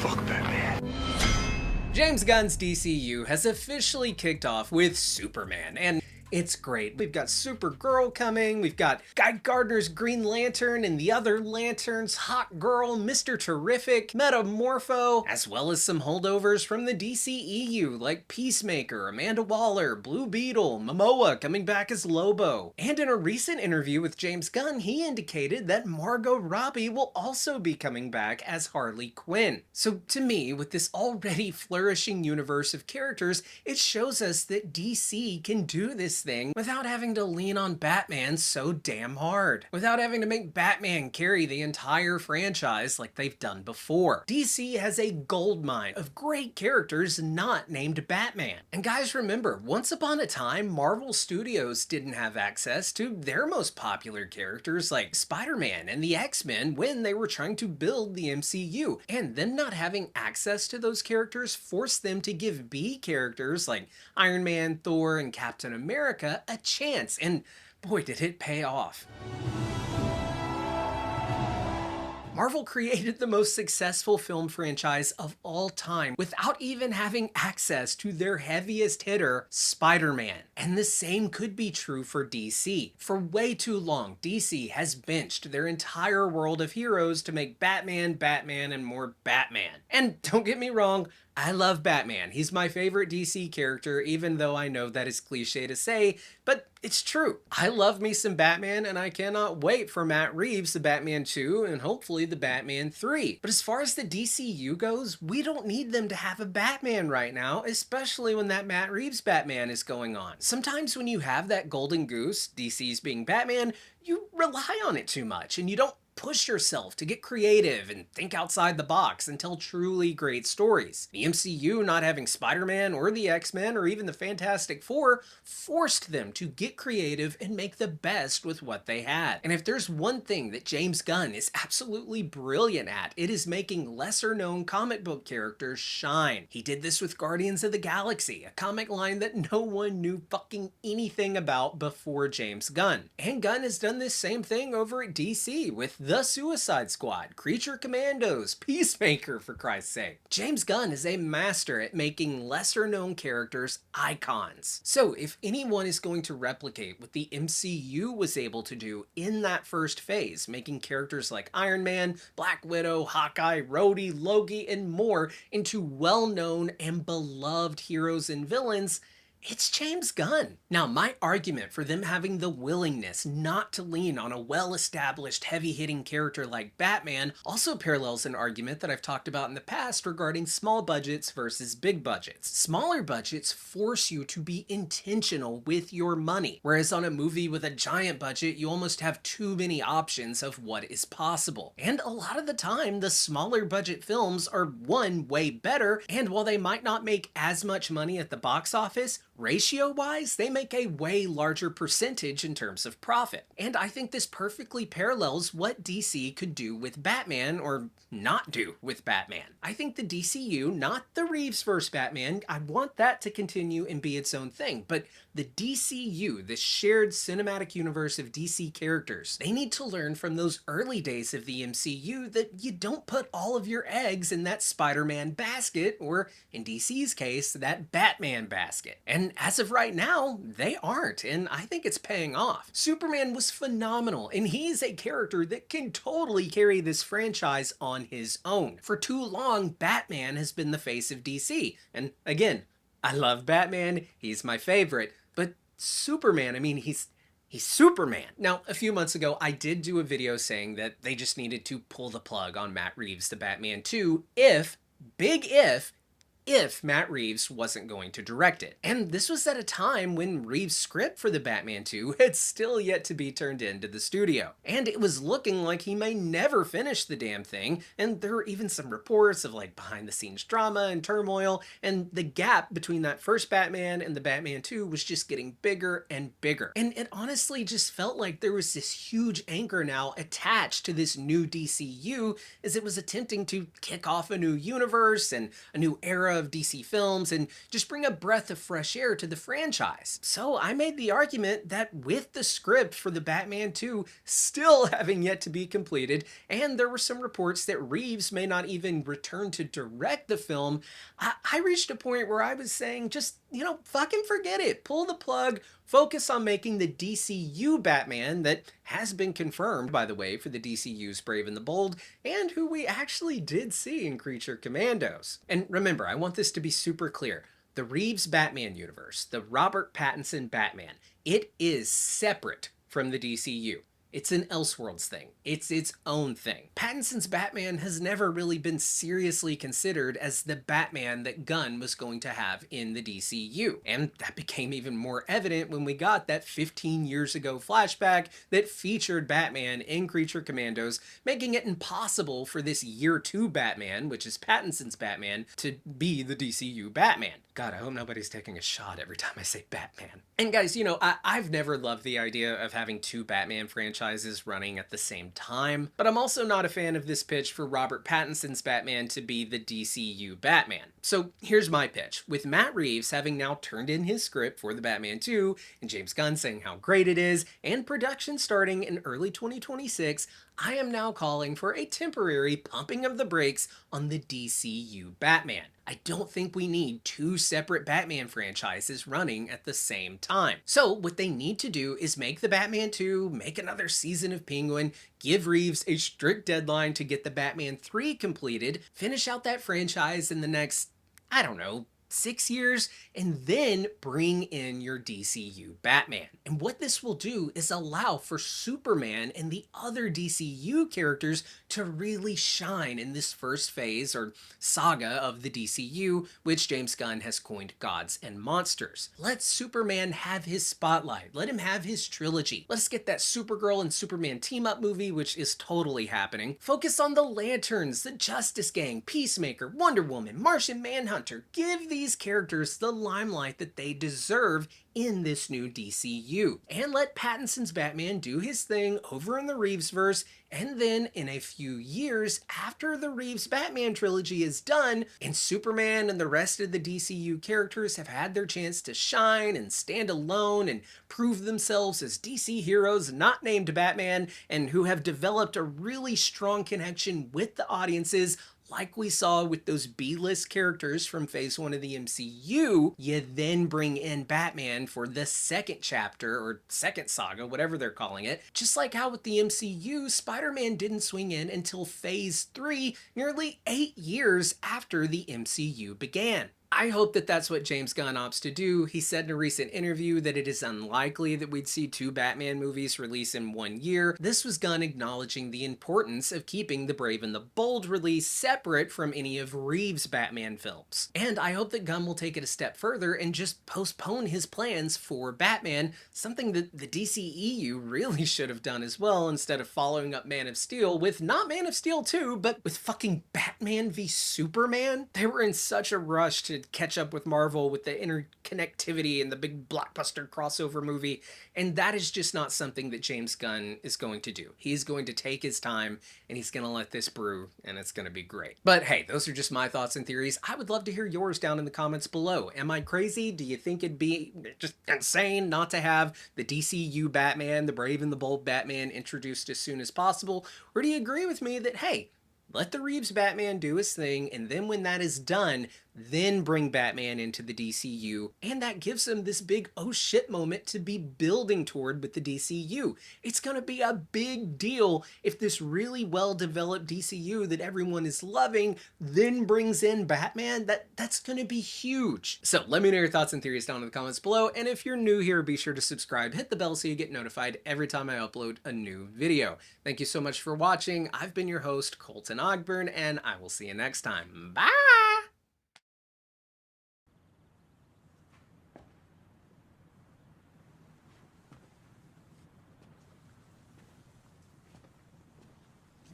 Fuck Batman. James Gunn's DCU has officially kicked off with Superman, and it's great. We've got Supergirl coming, we've got Guy Gardner's Green Lantern and the other Lanterns, Hot Girl, Mr. Terrific, Metamorpho, as well as some holdovers from the DCEU like Peacemaker, Amanda Waller, Blue Beetle, Momoa coming back as Lobo. And in a recent interview with James Gunn, he indicated that Margot Robbie will also be coming back as Harley Quinn. So to me, with this already flourishing universe of characters, it shows us that DC can do this thing without having to lean on Batman so damn hard, without having to make Batman carry the entire franchise like they've done before. DC has a goldmine of great characters not named Batman. And guys, remember, once upon a time, Marvel Studios didn't have access to their most popular characters like Spider-Man and the X-Men when they were trying to build the MCU, and them not having access to those characters forced them to give B characters like Iron Man, Thor, and Captain America a chance, and boy did it pay off. Marvel created the most successful film franchise of all time without even having access to their heaviest hitter, Spider-Man. And the same could be true for DC. For way too long, DC has benched their entire world of heroes to make Batman, Batman, and more Batman. And don't get me wrong, I love Batman. He's my favorite DC character, even though I know that is cliche to say, but it's true. I love me some Batman, and I cannot wait for Matt Reeves' The Batman 2 and hopefully the Batman 3. But as far as the DCU goes, we don't need them to have a Batman right now, especially when that Matt Reeves Batman is going on. Sometimes when you have that golden goose, DC's being Batman, you rely on it too much, and you don't push yourself to get creative and think outside the box and tell truly great stories. The MCU not having Spider-Man or the X-Men or even the Fantastic Four forced them to get creative and make the best with what they had. And if there's one thing that James Gunn is absolutely brilliant at, it is making lesser known comic book characters shine. He did this with Guardians of the Galaxy, a comic line that no one knew fucking anything about before James Gunn. And Gunn has done this same thing over at DC with the Suicide Squad, Creature Commandos, Peacemaker, for Christ's sake. James Gunn is a master at making lesser known characters icons. So if anyone is going to replicate what the MCU was able to do in that first phase, making characters like Iron Man, Black Widow, Hawkeye, Rhodey, Loki, and more into well-known and beloved heroes and villains, it's James Gunn. Now, my argument for them having the willingness not to lean on a well-established, heavy-hitting character like Batman also parallels an argument that I've talked about in the past regarding small budgets versus big budgets. Smaller budgets force you to be intentional with your money, whereas on a movie with a giant budget, you almost have too many options of what is possible. And a lot of the time, the smaller budget films are, one, way better, and while they might not make as much money at the box office, ratio-wise, they make a way larger percentage in terms of profit. And I think this perfectly parallels what DC could do with Batman, or not do with Batman. I think the DCU, not the Reeves verse Batman, I want that to continue and be its own thing, but the DCU, the shared cinematic universe of DC characters, they need to learn from those early days of the MCU that you don't put all of your eggs in that Spider-Man basket, or in DC's case, that Batman basket. And as of right now, they aren't, and I think it's paying off. Superman was phenomenal, and he's a character that can totally carry this franchise on his own. For too long, Batman has been the face of DC, and again, I love Batman, he's my favorite, but Superman, I mean, he's Superman. Now, a few months ago, I did do a video saying that they just needed to pull the plug on Matt Reeves' The Batman 2 if Matt Reeves wasn't going to direct it. And this was at a time when Reeves' script for the Batman 2 had still yet to be turned into the studio. And it was looking like he may never finish the damn thing, and there were even some reports of like behind the scenes drama and turmoil, and the gap between that first Batman and the Batman 2 was just getting bigger and bigger. And it honestly just felt like there was this huge anchor now attached to this new DCU as it was attempting to kick off a new universe and a new era era of DC films and just bring a breath of fresh air to the franchise. So I made the argument that with the script for the Batman 2 still having yet to be completed, and there were some reports that Reeves may not even return to direct the film, I reached a point where I was saying, just, fucking forget it. Pull the plug, focus on making the DCU Batman that has been confirmed, by the way, for the DCU's Brave and the Bold, and who we actually did see in Creature Commandos. And remember, I want this to be super clear. The Reeves Batman universe, the Robert Pattinson Batman, it is separate from the DCU. It's an Elseworlds thing. It's its own thing. Pattinson's Batman has never really been seriously considered as the Batman that Gunn was going to have in the DCU. And that became even more evident when we got that 15 years ago flashback that featured Batman in Creature Commandos, making it impossible for this year 2 Batman, which is Pattinson's Batman, to be the DCU Batman. God, I hope nobody's taking a shot every time I say Batman. And guys, I've never loved the idea of having 2 Batman franchises running at the same time, but I'm also not a fan of this pitch for Robert Pattinson's Batman to be the DCU Batman. So here's my pitch. With Matt Reeves having now turned in his script for the Batman 2, and James Gunn saying how great it is, and production starting in early 2026, I am now calling for a temporary pumping of the brakes on the DCU Batman. I don't think we need 2 separate Batman franchises running at the same time. So what they need to do is make the Batman 2, make another season of Penguin, give Reeves a strict deadline to get the Batman 3 completed, finish out that franchise in the next, 6 years, and then bring in your DCU Batman. And what this will do is allow for Superman and the other DCU characters to really shine in this first phase or saga of the DCU, which James Gunn has coined Gods and Monsters. Let Superman have his spotlight. Let him have his trilogy. Let's get that Supergirl and Superman team-up movie, which is totally happening. Focus on the Lanterns, the Justice Gang, Peacemaker, Wonder Woman, Martian Manhunter. Give these characters the limelight that they deserve in this new DCU. And let Pattinson's Batman do his thing over in the Reevesverse, and then in a few years after the Reeves Batman trilogy is done, and Superman and the rest of the DCU characters have had their chance to shine and stand alone and prove themselves as DC heroes not named Batman, and who have developed a really strong connection with the audiences, like we saw with those B-list characters from Phase 1 of the MCU, you then bring in Batman for the second chapter, or second saga, whatever they're calling it. Just like how with the MCU, Spider-Man didn't swing in until Phase 3, nearly 8 years after the MCU began. I hope that that's what James Gunn opts to do. He said in a recent interview that it is unlikely that we'd see 2 Batman movies release in 1 year. This was Gunn acknowledging the importance of keeping the Brave and the Bold release separate from any of Reeves' Batman films. And I hope that Gunn will take it a step further and just postpone his plans for Batman, something that the DCEU really should have done as well, instead of following up Man of Steel with not Man of Steel 2, but with fucking Batman v Superman. They were in such a rush to catch up with Marvel with the interconnectivity and the big blockbuster crossover movie, and that is just not something that James Gunn is going to do. He's going to take his time and he's going to let this brew, and it's going to be great. But hey, those are just my thoughts and theories. I would love to hear yours down in the comments below. Am I crazy? Do you think it'd be just insane not to have the DCU Batman, the Brave and the Bold Batman introduced as soon as possible? Or do you agree with me that, hey, let the Reeves Batman do his thing, and then when that is done, then bring Batman into the DCU, and that gives him this big oh shit moment to be building toward with the DCU. It's gonna be a big deal if this really well-developed DCU that everyone is loving then brings in Batman. That's gonna be huge. So let me know your thoughts and theories down in the comments below, and if you're new here, be sure to subscribe, hit the bell so you get notified every time I upload a new video. Thank you so much for watching. I've been your host, Colton Ogburn, and I will see you next time. Bye!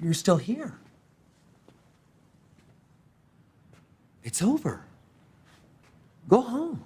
You're still here. It's over. Go home.